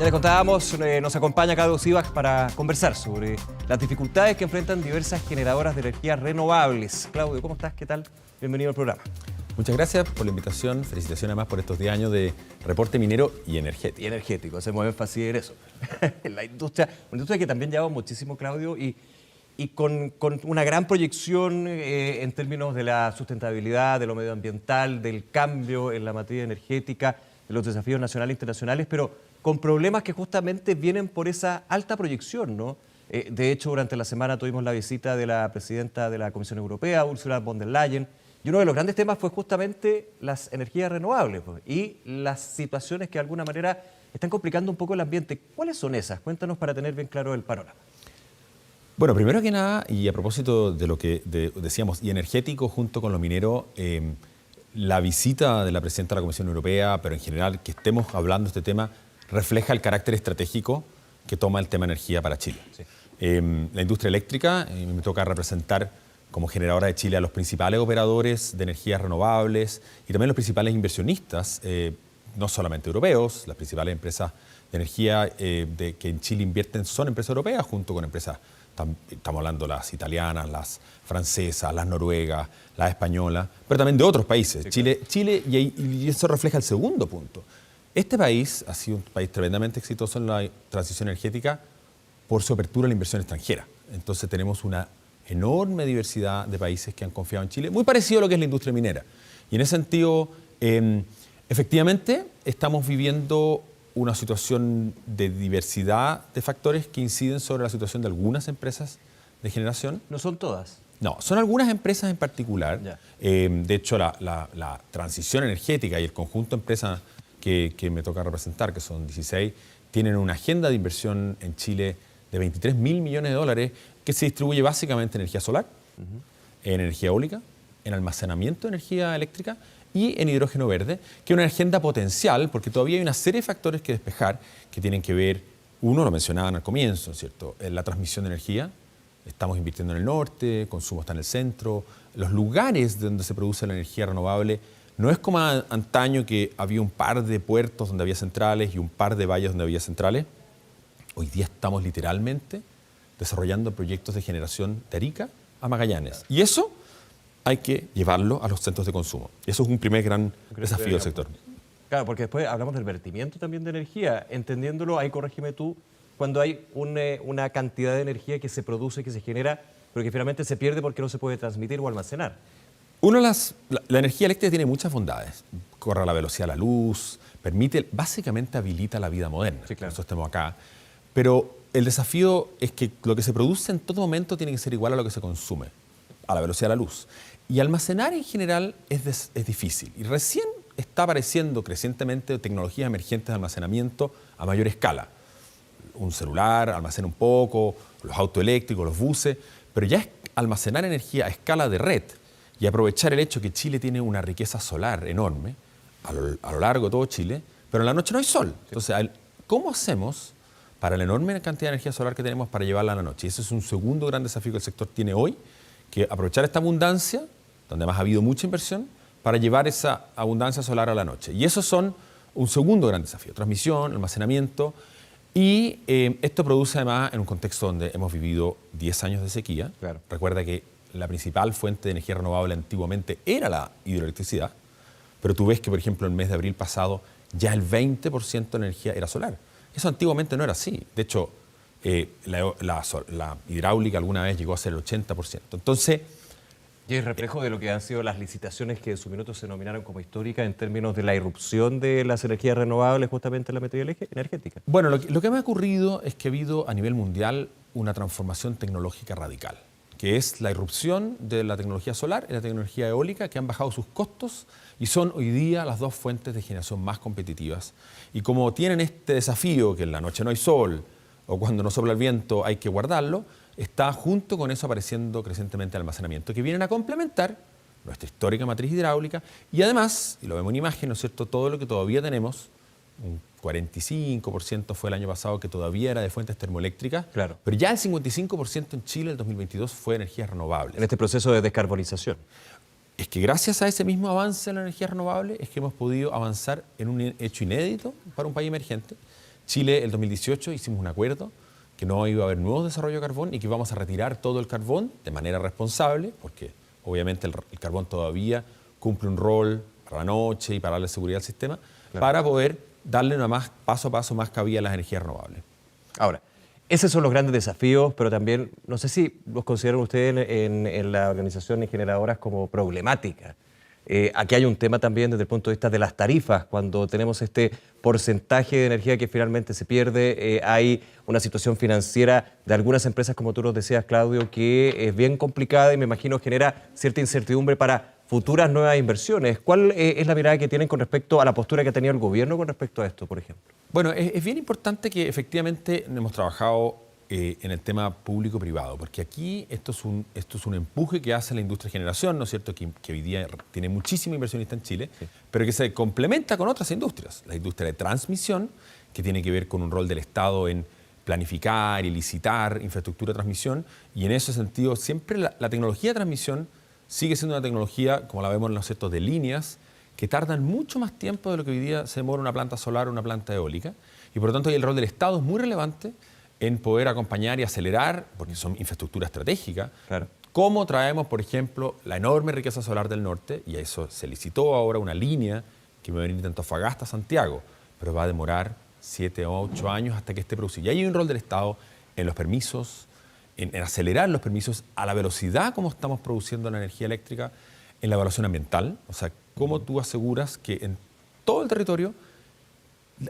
Ya le contábamos, nos acompaña Claudio Sivak para conversar sobre las dificultades que enfrentan diversas generadoras de energías renovables. Claudio, ¿cómo estás? ¿Qué tal? Bienvenido al programa. Muchas gracias por la invitación. Felicitaciones además por estos 10 años de reporte minero y energético. Y energético, hacemos énfasis en eso. La industria, una industria que también lleva muchísimo, Claudio, y con una gran proyección en términos de la sustentabilidad, de lo medioambiental, del cambio en la materia energética, de los desafíos nacionales e internacionales, pero con problemas que justamente vienen por esa alta proyección, ¿no? De hecho, durante la semana tuvimos la visita de la presidenta de la Comisión Europea, Ursula von der Leyen, y uno de los grandes temas fue justamente las energías renovables pues, y las situaciones que de alguna manera están complicando un poco el ambiente. ¿Cuáles son esas? Cuéntanos para tener bien claro el panorama. Bueno, primero que nada, y a propósito de lo que decíamos, y energético junto con lo minero, la visita de la presidenta de la Comisión Europea, pero en general que estemos hablando de este tema, refleja el carácter estratégico que toma el tema energía para Chile. Sí. La industria eléctrica, me toca representar como generadora de Chile a los principales operadores de energías renovables y también los principales inversionistas, no solamente europeos, las principales empresas de energía que en Chile invierten son empresas europeas junto con empresas, estamos hablando las italianas, las francesas, las noruegas, las españolas, pero también de otros países. Sí, Chile y eso refleja el segundo punto. Este país ha sido un país tremendamente exitoso en la transición energética por su apertura a la inversión extranjera. Entonces tenemos una enorme diversidad de países que han confiado en Chile, muy parecido a lo que es la industria minera. Y en ese sentido, efectivamente, estamos viviendo una situación de diversidad de factores que inciden sobre la situación de algunas empresas de generación. ¿No son todas? No, son algunas empresas en particular. De hecho, la transición energética y el conjunto de empresas que me toca representar, que son 16, tienen una agenda de inversión en Chile de 23.000 millones de dólares que se distribuye básicamente en energía solar, en energía eólica, en almacenamiento de energía eléctrica y en hidrógeno verde, que es una agenda potencial porque todavía hay una serie de factores que despejar que tienen que ver, uno lo mencionaban al comienzo, ¿cierto? En la transmisión de energía, estamos invirtiendo en el norte, consumo está en el centro, los lugares donde se produce la energía renovable. No es como antaño que había un par de puertos donde había centrales y un par de valles donde había centrales. Hoy día estamos literalmente desarrollando proyectos de generación de Arica a Magallanes. Y eso hay que llevarlo a los centros de consumo. Eso es un primer gran desafío del sector. Claro, porque después hablamos del vertimiento también de energía. Entendiéndolo, ahí corrígeme tú, cuando hay una cantidad de energía que se produce, que se genera, pero que finalmente se pierde porque no se puede transmitir o almacenar. La energía eléctrica tiene muchas bondades. Corre a la velocidad de la luz, básicamente habilita la vida moderna. Sí, claro. Por eso estamos acá. Pero el desafío es que lo que se produce en todo momento tiene que ser igual a lo que se consume, a la velocidad de la luz. Y almacenar en general es difícil. Y recién está apareciendo crecientemente tecnologías emergentes de almacenamiento a mayor escala. Un celular almacena un poco, los autos eléctricos, los buses, pero ya es almacenar energía a escala de red y aprovechar el hecho que Chile tiene una riqueza solar enorme a lo largo de todo Chile, pero en la noche no hay sol. Entonces, ¿cómo hacemos para la enorme cantidad de energía solar que tenemos para llevarla a la noche? Y ese es un segundo gran desafío que el sector tiene hoy, que aprovechar esta abundancia, donde además ha habido mucha inversión, para llevar esa abundancia solar a la noche. Y esos son un segundo gran desafío, transmisión, almacenamiento, y esto produce además en un contexto donde hemos vivido 10 años de sequía. Claro. Recuerda que la principal fuente de energía renovable antiguamente era la hidroelectricidad, pero tú ves que, por ejemplo, el mes de abril pasado ya el 20% de la energía era solar. Eso antiguamente no era así. De hecho, la hidráulica alguna vez llegó a ser el 80%. Entonces, y es reflejo de lo que han sido las licitaciones que en su minuto se denominaron como históricas en términos de la irrupción de las energías renovables justamente en la materia energética. Bueno, lo que me ha ocurrido es que ha habido a nivel mundial una transformación tecnológica radical, que es la irrupción de la tecnología solar y la tecnología eólica, que han bajado sus costos y son hoy día las dos fuentes de generación más competitivas. Y como tienen este desafío, que en la noche no hay sol o cuando no sopla el viento hay que guardarlo, está junto con eso apareciendo crecientemente el almacenamiento, que vienen a complementar nuestra histórica matriz hidráulica y además, y lo vemos en imagen, ¿no es cierto?, todo lo que todavía tenemos, un 45% fue el año pasado que todavía era de fuentes termoeléctricas, claro, pero ya el 55% en Chile en el 2022 fue de energías renovables. En este proceso de descarbonización. Es que gracias a ese mismo avance en la energía renovable es que hemos podido avanzar en un hecho inédito para un país emergente, Chile, el 2018, hicimos un acuerdo que no iba a haber nuevos desarrollos de carbón y que íbamos a retirar todo el carbón de manera responsable, porque obviamente el carbón todavía cumple un rol para la noche y para darle seguridad al sistema, para poder darle paso a paso más cabida a las energías renovables. Ahora, esos son los grandes desafíos, pero también, no sé si los consideran ustedes en la organización de generadoras como problemática. Aquí hay un tema también desde el punto de vista de las tarifas. Cuando tenemos este porcentaje de energía que finalmente se pierde, hay una situación financiera de algunas empresas, como tú nos decías, Claudio, que es bien complicada y me imagino genera cierta incertidumbre para futuras nuevas inversiones. ¿Cuál es la mirada que tienen con respecto a la postura que ha tenido el gobierno con respecto a esto, por ejemplo? Bueno, es bien importante que efectivamente hemos trabajado en el tema público-privado, porque aquí esto es un empuje que hace la industria de generación, ¿no es cierto?, que hoy día tiene muchísima inversionista en Chile, sí, pero que se complementa con otras industrias. La industria de transmisión, que tiene que ver con un rol del Estado en planificar y licitar infraestructura de transmisión, y en ese sentido siempre la tecnología de transmisión sigue siendo una tecnología, como la vemos, ¿no es cierto?, de líneas que tardan mucho más tiempo de lo que hoy día se demora una planta solar o una planta eólica, y por lo tanto el rol del Estado es muy relevante en poder acompañar y acelerar, porque son infraestructura estratégica, claro, cómo traemos, por ejemplo, la enorme riqueza solar del norte, y a eso se licitó ahora una línea que va a venir de Antofagasta a Santiago, pero va a demorar 7 o 8 años hasta que esté producido. Y hay un rol del Estado en los permisos, en acelerar los permisos a la velocidad como estamos produciendo la energía eléctrica, en la evaluación ambiental, o sea, cómo tú aseguras que en todo el territorio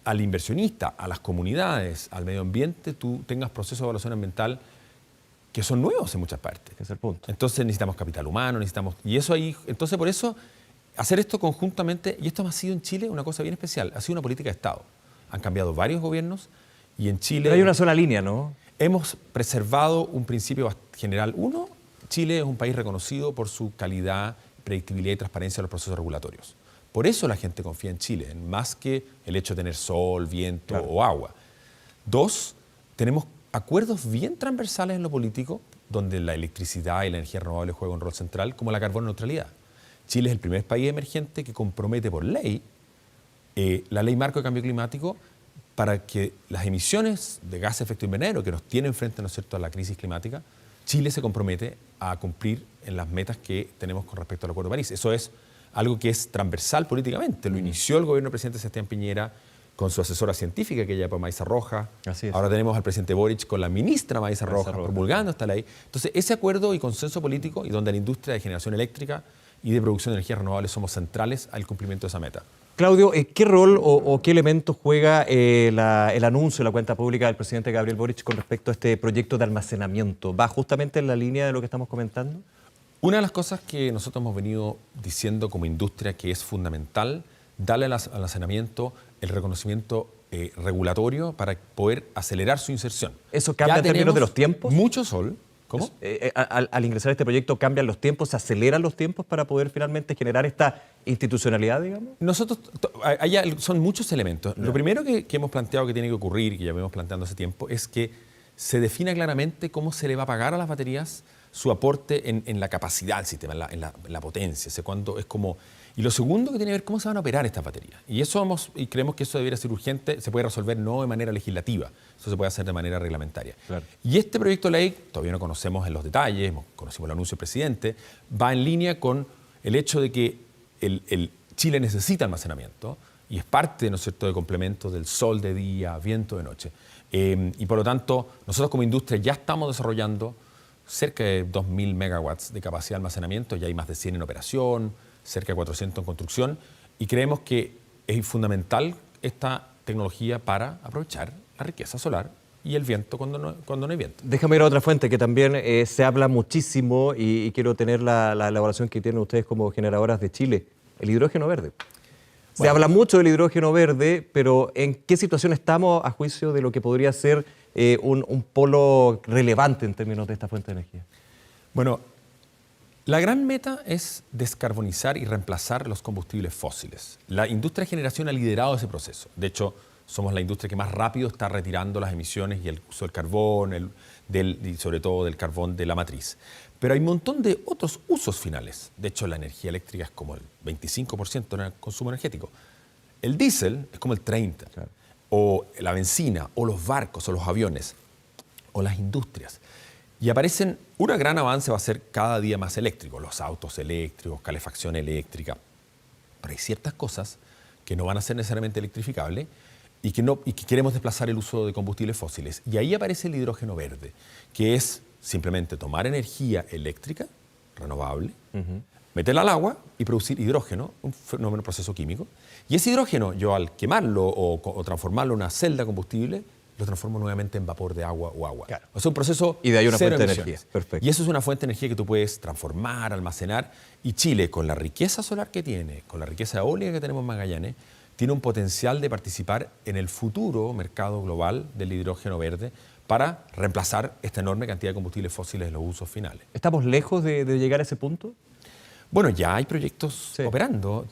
al inversionista, a las comunidades, al medio ambiente, tú tengas procesos de evaluación ambiental que son nuevos en muchas partes. Ese es el punto. Entonces necesitamos capital humano, entonces por eso hacer esto conjuntamente, y esto ha sido en Chile una cosa bien especial, ha sido una política de Estado. Han cambiado varios gobiernos y en Chile... Pero hay una sola línea, ¿no? Hemos preservado un principio general. Uno, Chile es un país reconocido por su calidad, predictibilidad y transparencia de los procesos regulatorios. Por eso la gente confía en Chile, más que el hecho de tener sol, viento, claro, o agua. Dos, tenemos acuerdos bien transversales en lo político, donde la electricidad y la energía renovable juegan un rol central, como la carbono neutralidad. Chile es el primer país emergente que compromete por ley la ley marco de cambio climático para que las emisiones de gases de efecto invernadero que nos tienen frente, ¿no es cierto?, a la crisis climática, Chile se compromete a cumplir en las metas que tenemos con respecto al Acuerdo de París. Eso es algo que es transversal políticamente. Lo inició el gobierno del presidente Sebastián Piñera con su asesora científica, que ella Maysa Rojas. Ahora tenemos al presidente Boric con la ministra Maysa Rojas promulgando esta ley. Entonces, ese acuerdo y consenso político, y donde la industria de generación eléctrica y de producción de energías renovables somos centrales al cumplimiento de esa meta. Claudio, ¿qué rol o qué elementos juega el anuncio, la cuenta pública del presidente Gabriel Boric con respecto a este proyecto de almacenamiento? ¿Va justamente en la línea de lo que estamos comentando? Una de las cosas que nosotros hemos venido diciendo como industria que es fundamental, darle al almacenamiento el reconocimiento regulatorio para poder acelerar su inserción. ¿Eso cambia en términos de los tiempos? Mucho sol. ¿Cómo? Al ingresar a este proyecto, ¿cambian los tiempos, se aceleran los tiempos para poder finalmente generar esta institucionalidad, digamos? Nosotros, son muchos elementos. Lo primero que hemos planteado que tiene que ocurrir, y que ya venimos planteando hace tiempo, es que se defina claramente cómo se le va a pagar a las baterías su aporte en la capacidad del sistema, en la potencia. Y lo segundo que tiene que ver cómo se van a operar estas baterías. Y creemos que eso debería ser urgente, se puede resolver no de manera legislativa, eso se puede hacer de manera reglamentaria. Claro. Y este proyecto de ley, todavía no conocemos en los detalles, conocimos el anuncio del presidente, va en línea con el hecho de que Chile necesita almacenamiento y es parte, ¿no es cierto?, de complementos del sol de día, viento de noche. Y por lo tanto, nosotros como industria ya estamos desarrollando cerca de 2.000 megawatts de capacidad de almacenamiento, ya hay más de 100 en operación, cerca de 400 en construcción, y creemos que es fundamental esta tecnología para aprovechar la riqueza solar y el viento cuando no hay viento. Déjame ir a otra fuente que también se habla muchísimo y quiero tener la elaboración que tienen ustedes como generadoras de Chile, el hidrógeno verde. Se habla mucho del hidrógeno verde, pero ¿en qué situación estamos a juicio de lo que podría ser un polo relevante en términos de esta fuente de energía? Bueno, la gran meta es descarbonizar y reemplazar los combustibles fósiles. La industria de generación ha liderado ese proceso. De hecho, somos la industria que más rápido está retirando las emisiones y el uso del carbón, y sobre todo del carbón de la matriz. Pero hay un montón de otros usos finales. De hecho, la energía eléctrica es como el 25% en el consumo energético. El diésel es como el 30%. Claro. o la benzina, o los barcos, o los aviones, o las industrias. Y aparecen, un gran avance va a ser cada día más eléctrico, los autos eléctricos, calefacción eléctrica. Pero hay ciertas cosas que no van a ser necesariamente electrificables y que queremos desplazar el uso de combustibles fósiles. Y ahí aparece el hidrógeno verde, que es simplemente tomar energía eléctrica renovable, meterla al agua y producir hidrógeno, un fenómeno, proceso químico. Y ese hidrógeno, yo al quemarlo o transformarlo en una celda de combustible, lo transformo nuevamente en vapor de agua o agua. Claro. O sea, un proceso y de ahí una cero fuente de emisiones. energía. Perfecto. Y eso es una fuente de energía que tú puedes transformar, almacenar. Y Chile, con la riqueza solar que tiene, con la riqueza eólica que tenemos en Magallanes, tiene un potencial de participar en el futuro mercado global del hidrógeno verde para reemplazar esta enorme cantidad de combustibles fósiles en los usos finales. ¿Estamos lejos de llegar a ese punto? Bueno, ya hay proyectos Sí. operando.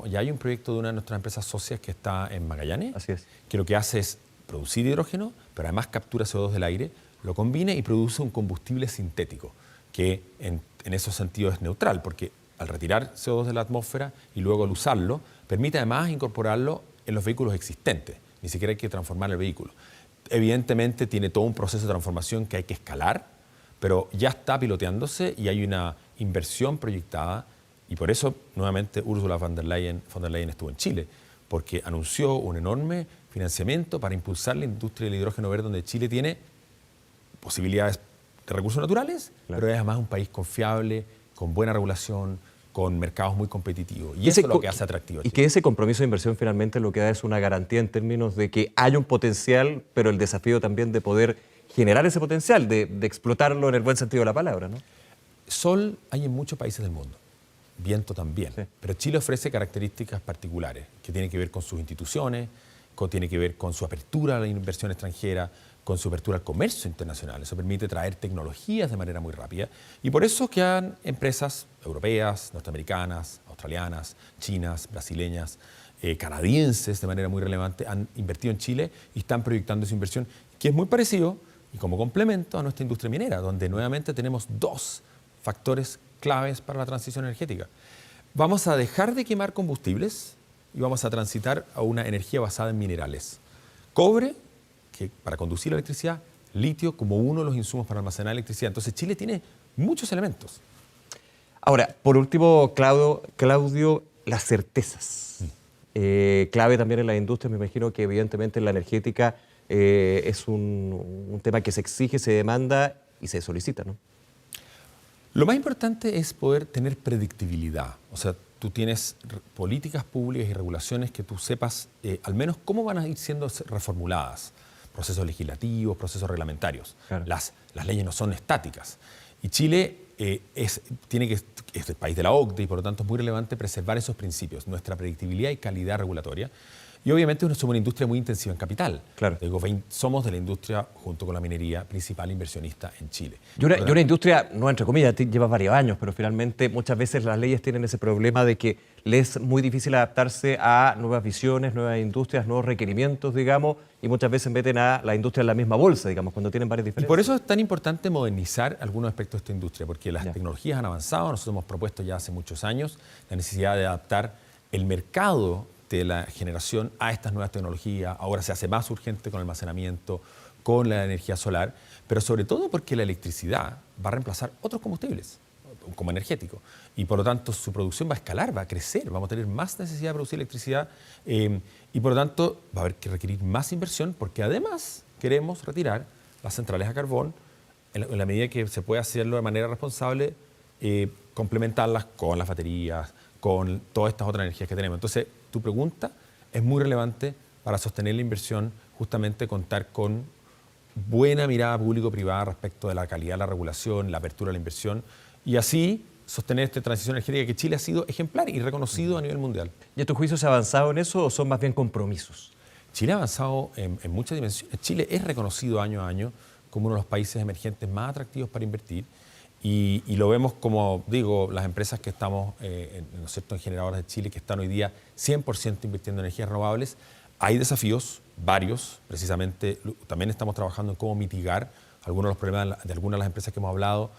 Ya hay un proyecto de una de nuestras empresas socias que está en Magallanes, Así es. que lo que hace es producir hidrógeno, pero además captura CO2 del aire, lo combina y produce un combustible sintético, que en esos sentidos es neutral, porque al retirar CO2 de la atmósfera y luego al usarlo, permite además incorporarlo en los vehículos existentes. Ni siquiera hay que transformar el vehículo. Evidentemente tiene todo un proceso de transformación que hay que escalar, pero ya está piloteándose y hay una inversión proyectada, y por eso nuevamente Ursula von der Leyen estuvo en Chile, porque anunció un enorme financiamiento para impulsar la industria del hidrógeno verde, donde Chile tiene posibilidades de recursos naturales, claro, pero es además un país confiable, con buena regulación, con mercados muy competitivos. Y eso es lo que hace atractivo a Chile. Y que ese compromiso de inversión finalmente lo que da es una garantía en términos de que hay un potencial, pero el desafío también de poder generar ese potencial, de explotarlo en el buen sentido de la palabra, ¿no? Sol hay en muchos países del mundo, viento también, Sí. pero Chile ofrece características particulares que tienen que ver con sus instituciones, tiene que ver con su apertura a la inversión extranjera, con su apertura al comercio internacional. Eso permite traer tecnologías de manera muy rápida, y por eso que han empresas europeas, norteamericanas, australianas, chinas, brasileñas, canadienses de manera muy relevante han invertido en Chile y están proyectando esa inversión, que es muy parecido y como complemento a nuestra industria minera, donde nuevamente tenemos dos factores claves para la transición energética. Vamos a dejar de quemar combustibles y vamos a transitar a una energía basada en minerales. Cobre, que para conducir la electricidad, litio como uno de los insumos para almacenar electricidad. Entonces Chile tiene muchos elementos. Ahora, por último, Claudio, las certezas. Clave también en la industria, me imagino que evidentemente en la energética es un tema que se exige, se demanda y se solicita, ¿no? Lo más importante es poder tener predictibilidad. O sea, tú tienes políticas públicas y regulaciones que tú sepas al menos cómo van a ir siendo reformuladas. Procesos legislativos, procesos reglamentarios. Claro. Las leyes no son estáticas. Y Chile es el país de la OCDE y por lo tanto es muy relevante preservar esos principios, nuestra predictibilidad y calidad regulatoria. Y obviamente somos una industria muy intensiva en capital. Claro. Digo, somos de la industria, junto con la minería, principal inversionista en Chile. Y una industria, no entre comillas, lleva varios años, pero finalmente muchas veces las leyes tienen ese problema de que les es muy difícil adaptarse a nuevas visiones, nuevas industrias, nuevos requerimientos, digamos, y muchas veces meten a la industria en la misma bolsa, digamos, cuando tienen varias diferencias. Y por eso es tan importante modernizar algunos aspectos de esta industria, porque las tecnologías han avanzado. Nosotros hemos propuesto ya hace muchos años la necesidad de adaptar el mercado de la generación a estas nuevas tecnologías. Ahora se hace más urgente con el almacenamiento, con la energía solar, pero sobre todo porque la electricidad va a reemplazar otros combustibles, como energético, y por lo tanto su producción va a escalar, va a crecer, vamos a tener más necesidad de producir electricidad y por lo tanto va a haber que requerir más inversión, porque además queremos retirar las centrales a carbón en la medida que se pueda hacerlo de manera responsable, complementarlas con las baterías, con todas estas otras energías que tenemos. Entonces, tu pregunta es muy relevante para sostener la inversión, justamente contar con buena mirada público-privada respecto de la calidad de la regulación, la apertura a la inversión, y así sostener esta transición energética que Chile ha sido ejemplar y reconocido a nivel mundial. ¿Y a tu juicio se ha avanzado en eso o son más bien compromisos? Chile ha avanzado en muchas dimensiones. Chile es reconocido año a año como uno de los países emergentes más atractivos para invertir. Y lo vemos como, digo, las empresas que estamos, ¿no es cierto?, en generadoras de Chile, que están hoy día 100% invirtiendo en energías renovables. Hay desafíos, varios, precisamente. También estamos trabajando en cómo mitigar algunos de los problemas de algunas de las empresas que hemos hablado,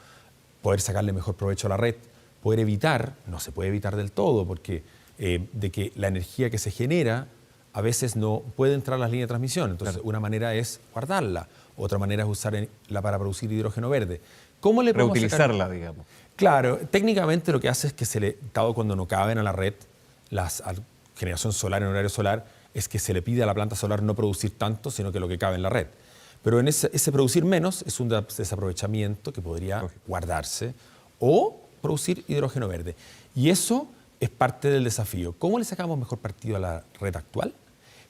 poder sacarle mejor provecho a la red, poder evitar, no se puede evitar del todo, porque de que la energía que se genera a veces no puede entrar a las líneas de transmisión. Entonces, una manera es guardarla, otra manera es usarla para producir hidrógeno verde. ¿Cómo le podemos reutilizarla, digamos? Claro, técnicamente lo que hace es que dado cuando no caben a la red, generación solar en horario solar, es que se le pide a la planta solar no producir tanto, sino que lo que cabe en la red. Pero en ese producir menos es un desaprovechamiento que podría guardarse o producir hidrógeno verde. Y eso es parte del desafío. ¿Cómo le sacamos mejor partido a la red actual?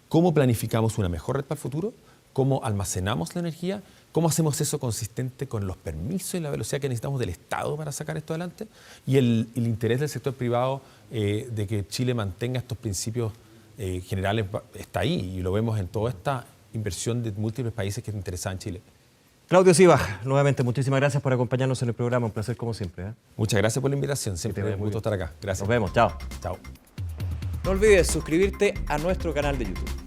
¿Cómo planificamos una mejor red para el futuro? ¿Cómo almacenamos la energía? ¿Cómo hacemos eso consistente con los permisos y la velocidad que necesitamos del Estado para sacar esto adelante? Y el interés del sector privado de que Chile mantenga estos principios generales está ahí, y lo vemos en toda esta inversión de múltiples países que interesan en Chile. Claudio Sivaj, nuevamente muchísimas gracias por acompañarnos en el programa, un placer como siempre. Muchas gracias por la invitación, siempre es un gusto estar acá. Gracias. Nos vemos, chao. Chao. No olvides suscribirte a nuestro canal de YouTube.